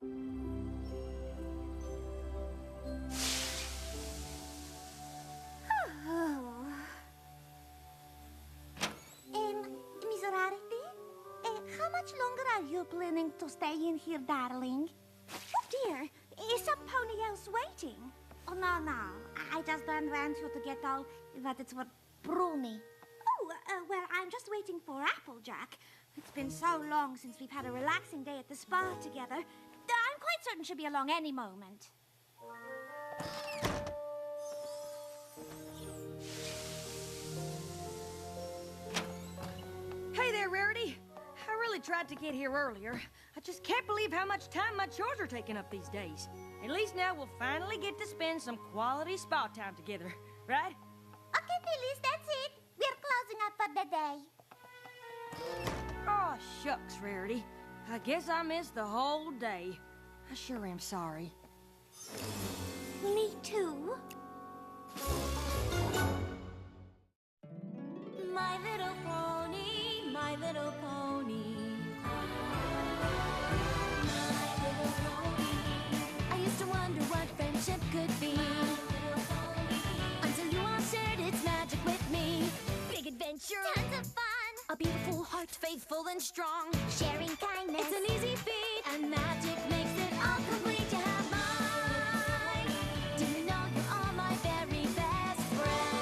Miss Rarity, how much longer are you planning to stay in here, darling? Oh, dear, is some pony else waiting? Oh, no. I just don't want you to get all that it's for Bruni. Oh, well, I'm just waiting for Applejack. It's been so long since we've had a relaxing day at the spa together. I'm quite certain she'll be along any moment. Hey there, Rarity. I really tried to get here earlier. I just can't believe how much time my chores are taking up these days. At least now we'll finally get to spend some quality spa time together, right? Okay, Phyllis, that's it. We're closing up for the day. Oh, shucks, Rarity. I guess I missed the whole day. I sure am sorry. Me too. My little pony, my little pony. My little pony. I used to wonder what friendship could be. Until you all shared its magic with me. Big adventure. Tons of fun. A beautiful heart, faithful and strong. Sharing kindness. It's an easy feat, and magic makes it all complete. You have mine. Do you know you're all my very best friends?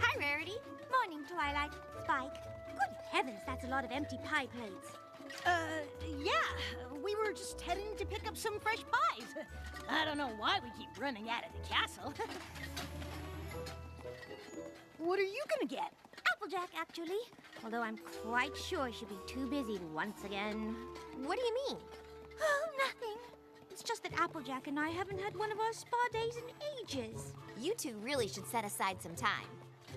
Hi, Rarity. Morning, Twilight. Spike. Good heavens, that's a lot of empty pie plates. Yeah, we were just heading to pick up some fresh pies. I don't know why we keep running out of the castle. What are you gonna get? Applejack, actually. Although I'm quite sure she'll be too busy once again. What do you mean? Oh, nothing. It's just that Applejack and I haven't had one of our spa days in ages. You two really should set aside some time.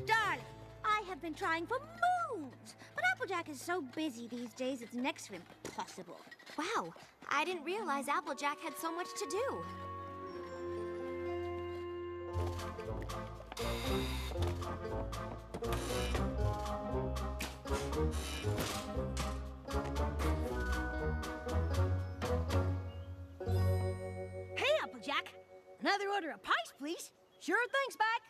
Darling, I have been trying for moons. But Applejack is so busy these days, it's next to impossible. Wow, I didn't realize Applejack had so much to do. Hey, Applejack. Another order of pies, please. Sure thing, Spike.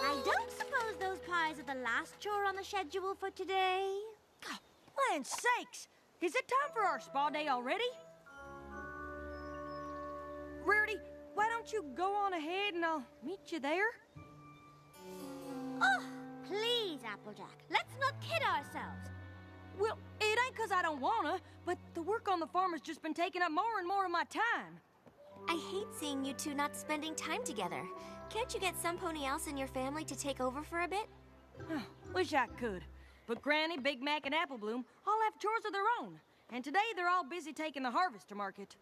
I don't suppose those pies are the last chore on the schedule for today. Oh, land sakes! Is it time for our spa day already? Rarity, why don't you go on ahead and I'll meet you there? Oh, please, Applejack. Let's not kid ourselves. Well, it ain't 'cause I don't wanna, but the work on the farm has just been taking up more and more of my time. I hate seeing you two not spending time together. Can't you get some pony else in your family to take over for a bit? Wish I could. But Granny, Big Mac, and Apple Bloom all have chores of their own. And today they're all busy taking the harvest to market.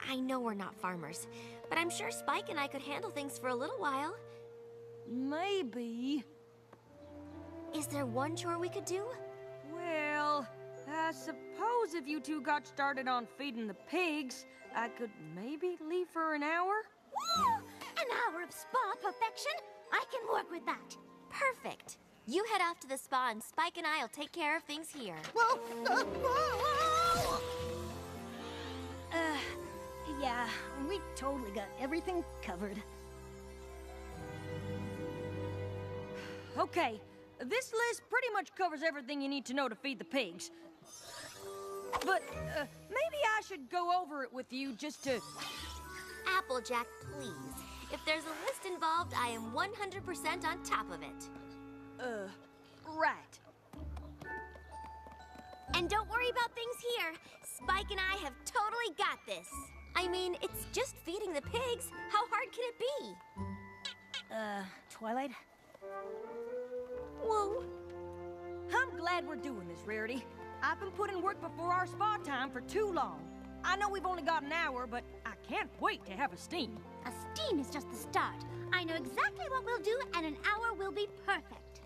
I know we're not farmers, but I'm sure Spike and I could handle things for a little while. Maybe. Is there one chore we could do? Well, I suppose if you two got started on feeding the pigs, I could maybe leave for an hour? Woo! An hour of spa perfection? I can work with that. Perfect. You head off to the spa and Spike and I'll take care of things here. Yeah, we totally got everything covered. Okay, this list pretty much covers everything you need to know to feed the pigs. But maybe I should go over it with you just to... Applejack, please. If there's a list involved, I am 100% on top of it. Right. And don't worry about things here. Spike and I have totally got this. I mean, it's just feeding the pigs. How hard can it be? Twilight? Whoa. I'm glad we're doing this, Rarity. I've been putting work before our spa time for too long. I know we've only got an hour, but I can't wait to have a steam. A steam is just the start. I know exactly what we'll do, and an hour will be perfect.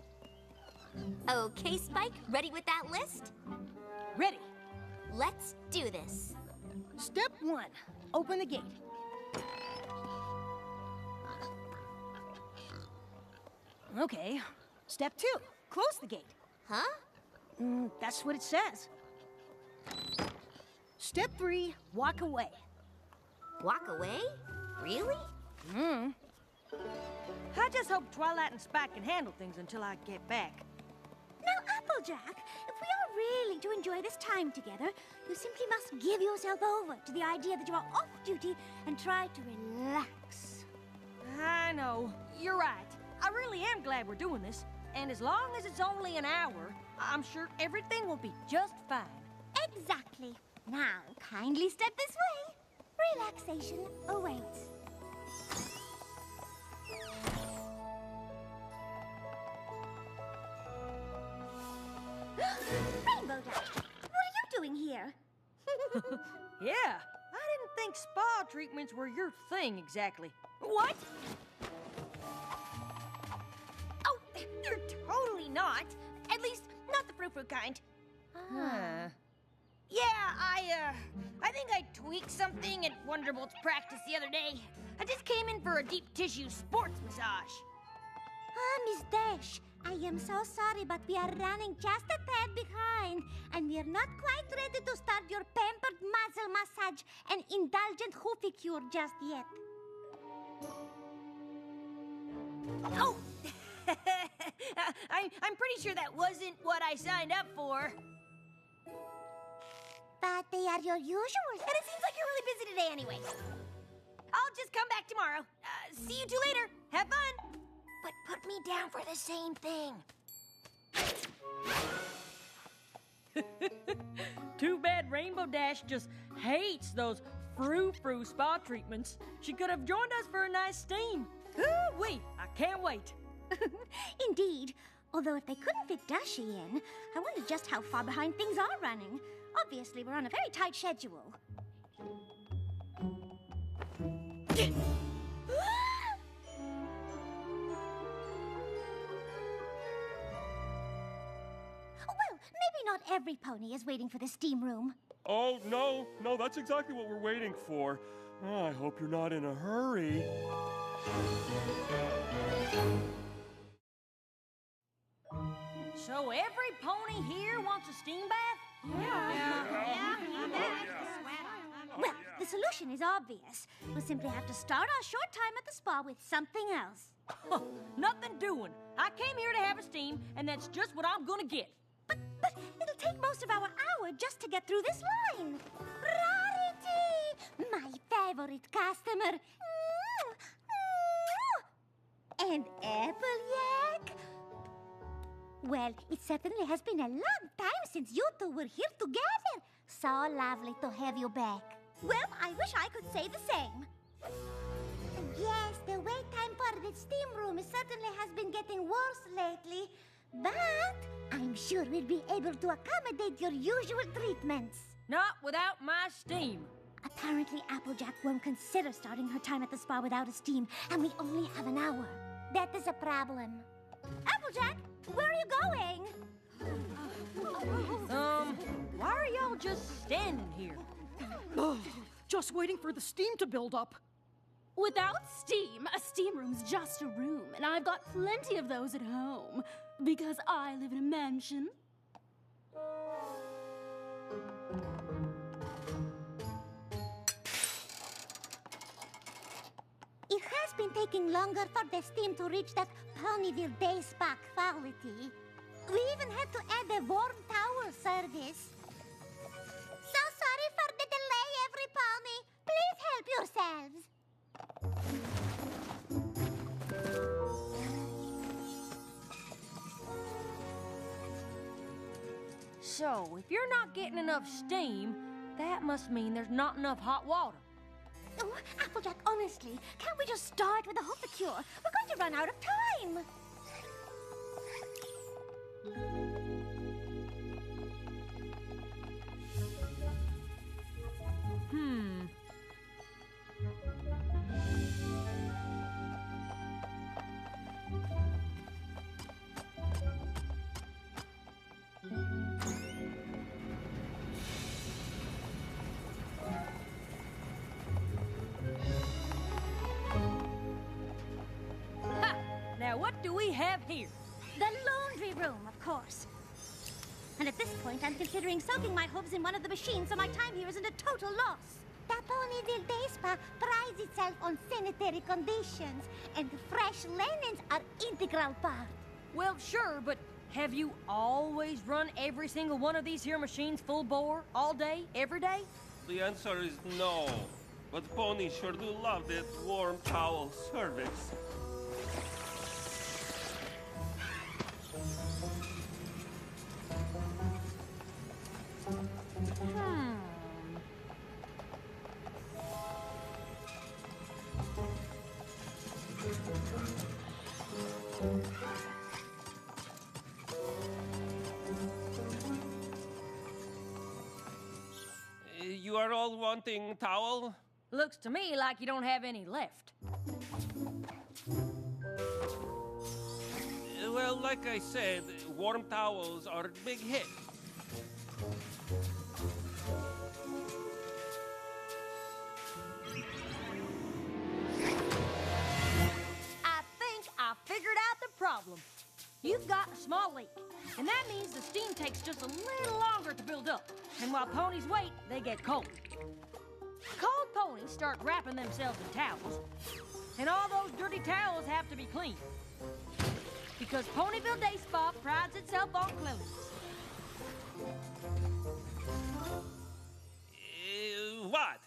Okay, Spike, ready with that list? Ready. Let's do this. Step 1, open the gate. Okay. Step 2, close the gate. Huh? That's what it says. Step 3, walk away. Walk away? Really? I just hope Twilight and Spike can handle things until I get back. Now, Applejack, if we are really to enjoy this time together, you simply must give yourself over to the idea that you are off duty and try to relax. I know. You're right. I really am glad we're doing this. And as long as it's only an hour, I'm sure everything will be just fine. Exactly. Now, kindly step this way. Relaxation awaits. Rainbow Dash, what are you doing here? Yeah, I didn't think spa treatments were your thing exactly. What? Oh, they're totally not. At least, not the frou-frou kind. Huh. Yeah, I think I tweaked something at Wonderbolt's practice the other day. I just came in for a deep tissue sports massage. Miss Dash, I am so sorry, but we are running just a tad behind, and we are not quite ready to start your pampered muzzle massage and indulgent hoofy-cure just yet. Oh! I'm pretty sure that wasn't what I signed up for. But they are your usual. And it seems like you're really busy today anyway. I'll just come back tomorrow. See you two later. Have fun. But put me down for the same thing. Too bad Rainbow Dash just hates those frou-frou spa treatments. She could have joined us for a nice steam. Ooh-wee, I can't wait. Indeed. Although if they couldn't fit Dashy in, I wonder just how far behind things are running. Obviously, we're on a very tight schedule. Well, maybe not every pony is waiting for the steam room. Oh, no, that's exactly what we're waiting for. Oh, I hope you're not in a hurry. So every pony here wants a steam bath? Well, the solution is obvious. We'll simply have to start our short time at the spa with something else. Nothing doing. I came here to have a steam, and that's just what I'm gonna get. But it'll take most of our hour just to get through this line. Rarity! My favorite customer. And Applejack. Well, it certainly has been a long time since you two were here together. So lovely to have you back. Well, I wish I could say the same. Yes, the wait time for the steam room certainly has been getting worse lately. But I'm sure we'll be able to accommodate your usual treatments. Not without my steam. Apparently, Applejack won't consider starting her time at the spa without a steam, and we only have an hour. That is a problem. Applejack, where are you going? Why are y'all just standing here? Just waiting for the steam to build up. Without steam, a steam room's just a room, and I've got plenty of those at home, because I live in a mansion. It has been taking longer for the steam to reach that Ponyville Day Spa quality. We even had to add a warm towel service. So sorry for the delay, every pony. Please help yourselves. So, if you're not getting enough steam, that must mean there's not enough hot water. Oh, Applejack, honestly, can't we just start with the hoofy-cure? We're going to run out of time. here? The laundry room, of course. And at this point, I'm considering soaking my hooves in one of the machines so my time here isn't a total loss. The Ponyville Day Spa prides itself on sanitary conditions, and fresh linens are integral part. Well, sure, but have you always run every single one of these here machines full bore, all day, every day? The answer is no. But ponies sure do love that warm towel service. You are all wanting towel? Looks to me like you don't have any left. Well, like I said, warm towels are a big hit. I think I figured out the problem. You've got a small leak, and that means the steam takes just a little longer to build up. And while ponies wait, they get cold. Cold ponies start wrapping themselves in towels, and all those dirty towels have to be cleaned. Because Ponyville Day Spa prides itself on cleanliness. What?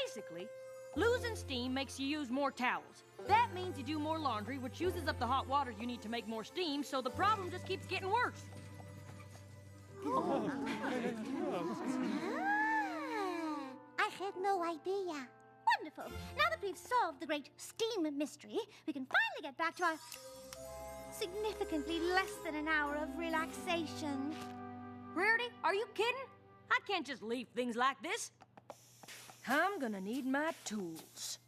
Basically, losing steam makes you use more towels. That means you do more laundry, which uses up the hot water you need to make more steam, so the problem just keeps getting worse. I had no idea. Wonderful. Now that we've solved the great steam mystery, we can finally get back to our significantly less than an hour of relaxation. Rarity, are you kidding? I can't just leave things like this. I'm gonna need my tools.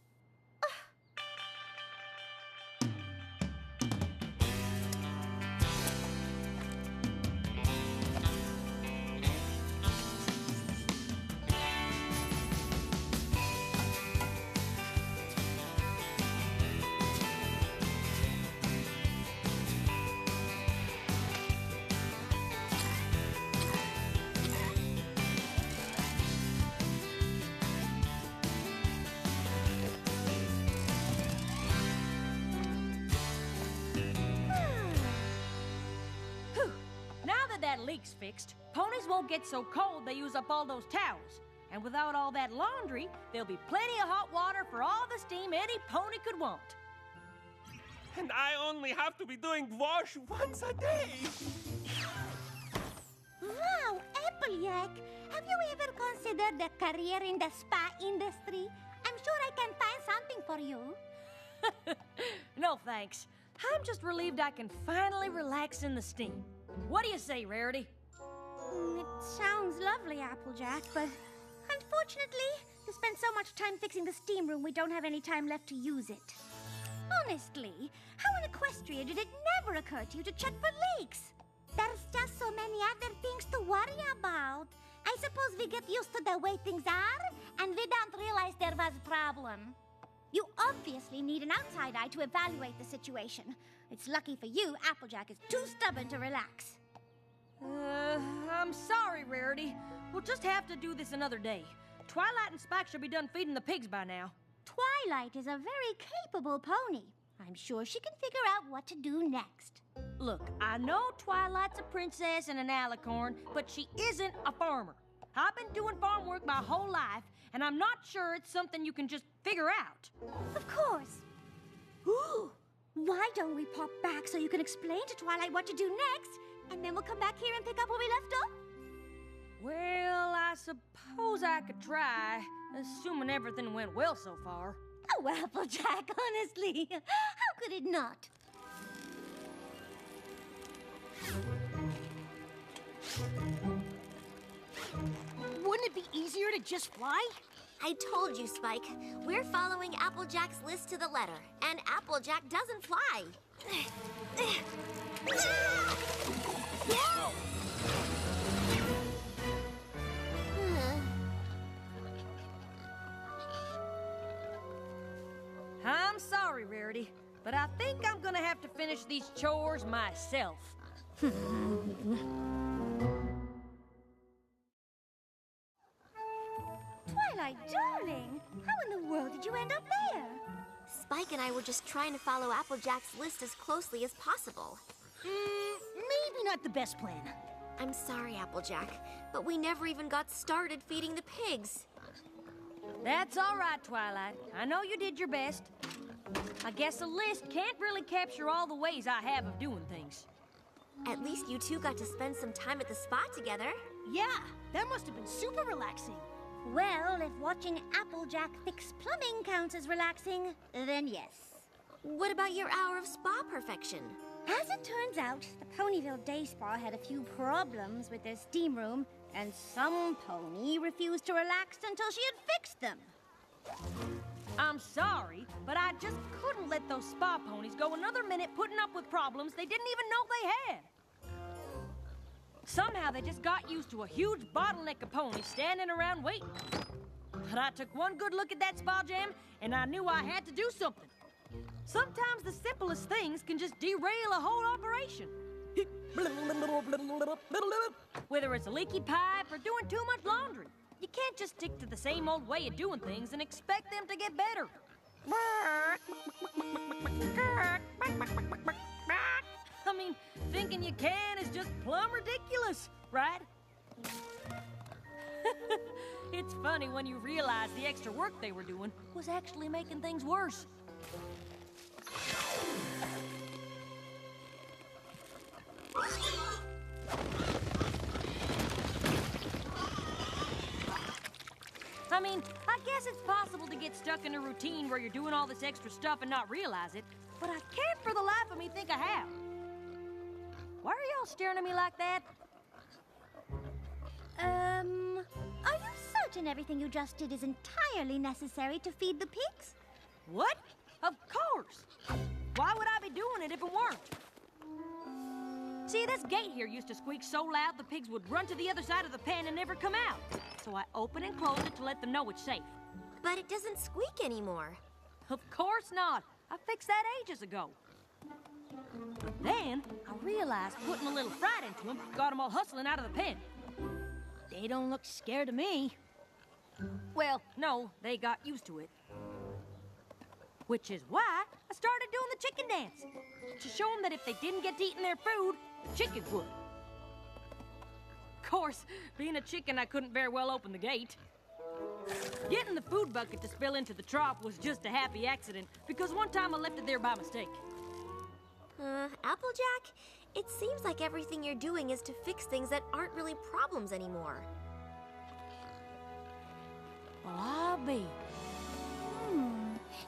That leak's fixed, ponies won't get so cold they use up all those towels. And without all that laundry, there'll be plenty of hot water for all the steam any pony could want. And I only have to be doing wash once a day. Wow, Applejack! Have you ever considered a career in the spa industry? I'm sure I can find something for you. No thanks. I'm just relieved I can finally relax in the steam. What do you say, Rarity? It sounds lovely, Applejack, but unfortunately, you spend so much time fixing the steam room we don't have any time left to use it. Honestly, how in Equestria did it never occur to you to check for leaks? There's just so many other things to worry about. I suppose we get used to the way things are, and we don't realize there was a problem. You obviously need an outside eye to evaluate the situation. It's lucky for you, Applejack is too stubborn to relax. I'm sorry, Rarity. We'll just have to do this another day. Twilight and Spike should be done feeding the pigs by now. Twilight is a very capable pony. I'm sure she can figure out what to do next. Look, I know Twilight's a princess and an alicorn, but she isn't a farmer. I've been doing farm work my whole life, and I'm not sure it's something you can just figure out. Of course. Ooh, why don't we pop back so you can explain to Twilight what to do next, and then we'll come back here and pick up where we left off? Well, I suppose I could try, assuming everything went well so far. Oh, Applejack, honestly, how could it not? Wouldn't it be easier to just fly? I told you, Spike. We're following Applejack's list to the letter, and Applejack doesn't fly. I'm sorry, Rarity. but I think I'm gonna have to finish these chores myself. Twilight, darling, how in the world did you end up there? Spike and I were just trying to follow Applejack's list as closely as possible. Maybe not the best plan. I'm sorry, Applejack, but we never even got started feeding the pigs. That's all right, Twilight. I know you did your best. I guess a list can't really capture all the ways I have of doing things. At least you two got to spend some time at the spa together. Yeah, that must have been super relaxing. Well, if watching Applejack fix plumbing counts as relaxing, then yes. What about your hour of spa perfection? As it turns out, the Ponyville Day Spa had a few problems with their steam room, and some pony refused to relax until she had fixed them. I'm sorry, but I just couldn't let those spa ponies go another minute putting up with problems they didn't even know they had. Somehow they just got used to a huge bottleneck of ponies standing around waiting. But I took one good look at that spa jam, and I knew I had to do something. Sometimes the simplest things can just derail a whole operation. Whether it's a leaky pipe or doing too much laundry, you can't just stick to the same old way of doing things and expect them to get better. I mean, thinking you can is just plumb ridiculous, right? It's funny when you realize the extra work they were doing was actually making things worse. I mean, I guess it's possible to get stuck in a routine where you're doing all this extra stuff and not realize it, but I can't for the life of me think I have. Why are y'all staring at me like that? Are you certain everything you just did is entirely necessary to feed the pigs? What? Of course. Why would I be doing it if it weren't? See, this gate here used to squeak so loud the pigs would run to the other side of the pen and never come out. So I open and close it to let them know it's safe. But it doesn't squeak anymore. Of course not. I fixed that ages ago. Then I realized putting a little fright into them got them all hustling out of the pen. They don't look scared of me. Well, no, they got used to it. Which is why I started doing the chicken dance. To show them that if they didn't get to eating their food, the chicken would. Of course, being a chicken, I couldn't very well open the gate. Getting the food bucket to spill into the trough was just a happy accident, because one time I left it there by mistake. Applejack, it seems like everything you're doing is to fix things that aren't really problems anymore. Well, I'll be.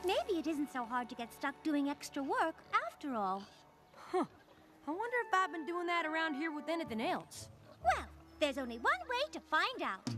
Maybe it isn't so hard to get stuck doing extra work after all. Huh. I wonder if I've been doing that around here with anything else. Well, there's only one way to find out.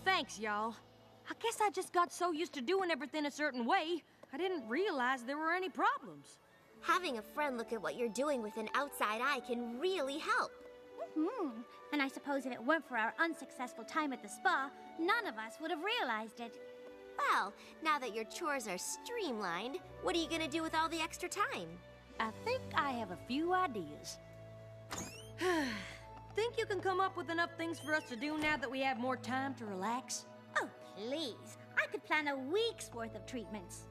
Thanks, y'all. I guess I just got so used to doing everything a certain way, I didn't realize there were any problems. Having a friend look at what you're doing with an outside eye can really help. And I suppose if it weren't for our unsuccessful time at the spa, none of us would have realized it. Well, now that your chores are streamlined, what are you gonna do with all the extra time? I think I have a few ideas. Think you can come up with enough things for us to do now that we have more time to relax? Oh, please. I could plan a week's worth of treatments.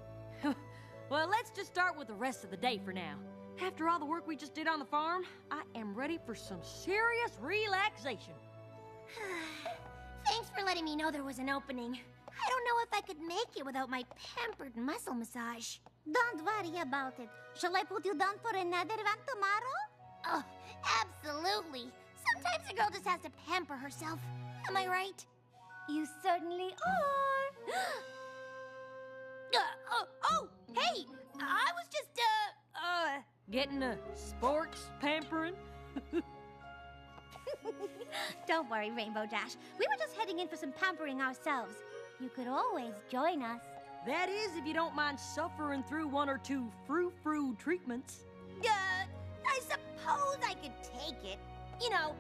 Well, let's just start with the rest of the day for now. After all the work we just did on the farm, I am ready for some serious relaxation. Thanks for letting me know there was an opening. I don't know if I could make it without my pampered muscle massage. Don't worry about it. Shall I put you down for another one tomorrow? Oh, absolutely. Sometimes a girl just has to pamper herself. Am I right? You certainly are. Oh, hey! I was just, Getting a sports pampering? Don't worry, Rainbow Dash. We were just heading in for some pampering ourselves. You could always join us. That is, if you don't mind suffering through one or two frou-frou treatments. I suppose I could take it. You know,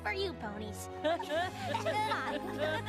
for you ponies. Fine. Yeah.